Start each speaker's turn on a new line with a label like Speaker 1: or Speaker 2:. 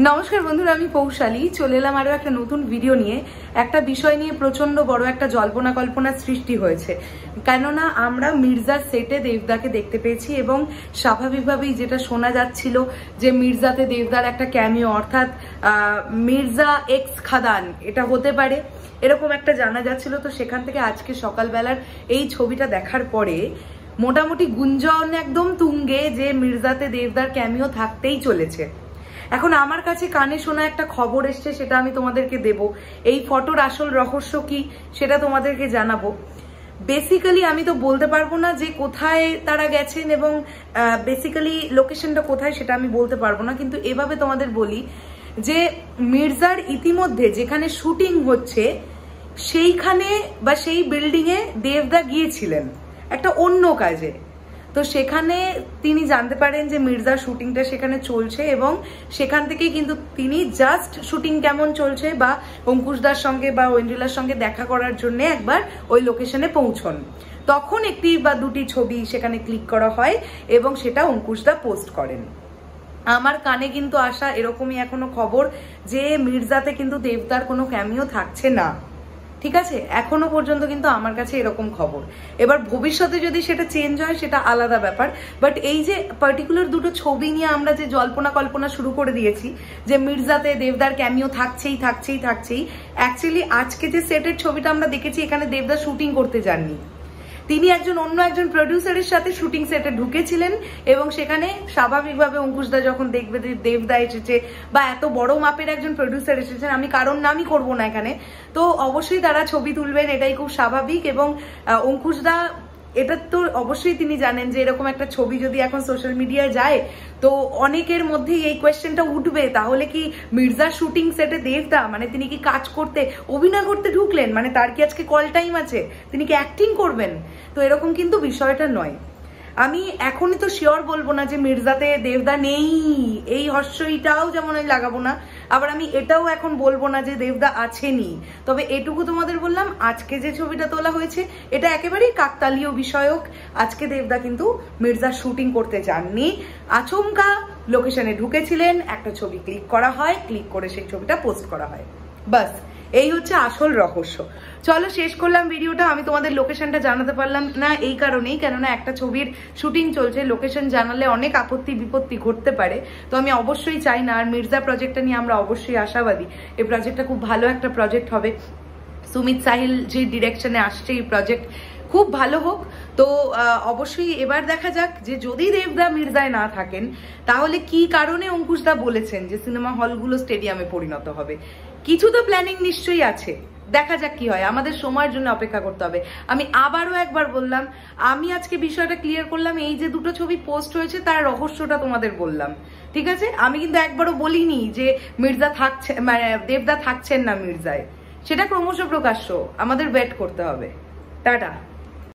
Speaker 1: নমস্কার বন্ধুরা, আমি পৌশালী চলে এলাম আরো একটা নতুন ভিডিও নিয়ে। একটা বিষয় নিয়ে প্রচন্ড বড় একটা জল্পনা কল্পনার সৃষ্টি হয়েছে, কেননা আমরা মির্জার সেটে দেবদাকে দেখতে পেয়েছি এবং স্বাভাবিকভাবেই যেটা শোনা যাচ্ছিল যে মির্জাতে দেবদার একটা ক্যামিও, অর্থাৎ মির্জা এক্স খাদান এটা হতে পারে, এরকম একটা জানা যাচ্ছিল। তো সেখান থেকে আজকে সকালবেলার এই ছবিটা দেখার পরে মোটামুটি গুঞ্জন একদম তুঙ্গে যে মির্জাতে দেবদার ক্যামিও থাকতেই চলেছে। এখন আমার কাছে কানে শোনা একটা খবর এসছে, সেটা আমি তোমাদেরকে দেব। এই ফটোর আসল রহস্য কি সেটা তোমাদেরকে জানাবো। বেসিক্যালি আমি তো বলতে পারবো না যে কোথায় তারা গেছেন এবং বেসিক্যালি লোকেশনটা কোথায় সেটা আমি বলতে পারবো না, কিন্তু এভাবে তোমাদের বলি যে মির্জার ইতিমধ্যে যেখানে শুটিং হচ্ছে সেইখানে বা সেই বিল্ডিং এ দেবদা গিয়েছিলেন একটা অন্য কাজে। তো সেখানে তিনি জানতে পারেন যে মির্জার শুটিংটা সেখানে চলছে এবং সেখান থেকেই কিন্তু তিনি জাস্ট শুটিং কেমন চলছে বা অঙ্কুশদার সঙ্গে বা ঐন্দ্রিলার সঙ্গে দেখা করার জন্য একবার ওই লোকেশনে পৌঁছন। তখন একটি বা দুটি ছবি সেখানে ক্লিক করা হয় এবং সেটা অঙ্কুশদা পোস্ট করেন। আমার কানে কিন্তু আসা এরকমই এখনো খবর যে মির্জাতে কিন্তু দেবদার কোনো ক্যামিও থাকছে না, ঠিক আছে? এখনো পর্যন্ত কিন্তু আমার কাছে এরকম খবর। এবার ভবিষ্যতে যদি সেটা চেঞ্জ হয় সেটা আলাদা ব্যাপার, বাট এই যে পার্টিকুলার দুটো ছবি নিয়ে আমরা যে জল্পনা কল্পনা শুরু করে দিয়েছি যে মির্জাতে দেবদার ক্যামিও থাকছেই থাকছেই থাকছেই, অ্যাকচুয়ালি আজকে যে সেটের ছবিটা আমরা দেখেছি এখানে দেবদা শুটিং করতে যাননি, তিনি অন্য একজন প্রডিউসারের সাথে শুটিং সেটে ঢুকেছিলেন এবং সেখানে স্বাভাবিকভাবে অঙ্কুশদা যখন দেখবে যে দেবদা এসেছে বা এত বড় মাপের একজন প্রডিউসার এসেছেন, আমি কারোর নামই করব না এখানে, তো অবশ্যই তারা ছবি তুলবেন, এটাই খুব স্বাভাবিক। এবং অঙ্কুশদা এটা তো অবশ্যই তিনি জানেন যে এরকম একটা ছবি যদি এখন সোশ্যাল মিডিয়ায় যায় তো অনেকের মধ্যেই এই কোয়েশ্চেনটা উঠবে, তাহলে কি মির্জার শুটিং সেটে দেবদা মানে তিনি কি কাজ করতে অভিনয় করতে ঢুকলেন, মানে তার কি আজকে কল টাইম আছে, তিনি কি অ্যাক্টিং করবেন? তো এরকম কিন্তু বিষয়টা নয়। আমি এখনই তো শিওর বলবো না যে মির্জাতে দেবদা নেই, এই হর্ষইটাও যেমন আমি লাগাবো না, আবার আমি এটাও এখন বলবো না যে দেবদা আছেনি। তবে এটুকু তোমাদের বললাম, আজকে যে ছবিটা তোলা হয়েছে এটা একেবারেই কাকতালীয় বিষয়ক। আজকে দেবদা কিন্তু মির্জার শুটিং করতে যাননি, আচমকা লোকেশনে ঢুকেছিলেন, একটা ছবি ক্লিক করা হয়, ক্লিক করে সেই ছবিটা পোস্ট করা হয়, বাস এই হচ্ছে আসল রহস্য। চলো শেষ করলাম ভিডিওটা। আমি তোমাদের লোকেশনটা জানাতে পারলাম না এই কারণেই, কেননা একটা ছবির শুটিং চলছে, লোকেশন জানালে অনেক আপত্তি বিপত্তি ঘটতে পারে, তো আমি অবশ্যই চাই না। আর মির্জা প্রজেক্টটা নিয়ে আমরা অবশ্যই আশাবাদী, এই প্রজেক্টটা খুব ভালো একটা প্রজেক্ট হবে। সুমিত সাহিল যে ডিরেকশনে আসছে এই প্রজেক্ট খুব ভালো হোক। তো অবশ্যই এবার দেখা যাক যে যদি দেবদা মির্জায় না থাকেন তাহলে কি কারণে অঙ্কুশদা বলেছেন যে সিনেমা হলগুলো স্টেডিয়ামে পরিণত হবে। কিছু তো প্ল্যানিং নিশ্চয়ই আছে, দেখা যাক কি হয়, আমাদের সময়ের জন্য অপেক্ষা করতে হবে। আমি আবারও একবার বললাম, আমি আজকে বিষয়টা ক্লিয়ার করলাম, এই যে দুটো ছবি পোস্ট হয়েছে তার রহস্যটা তোমাদের বললাম, ঠিক আছে? আমি কিন্তু একবারও বলিনি যে মির্জা থাকছে মানে দেবদা থাকছেন না মির্জায়, সেটা ক্রমশ প্রকাশ্য, আমাদের ওয়েট করতে হবে। টাটা।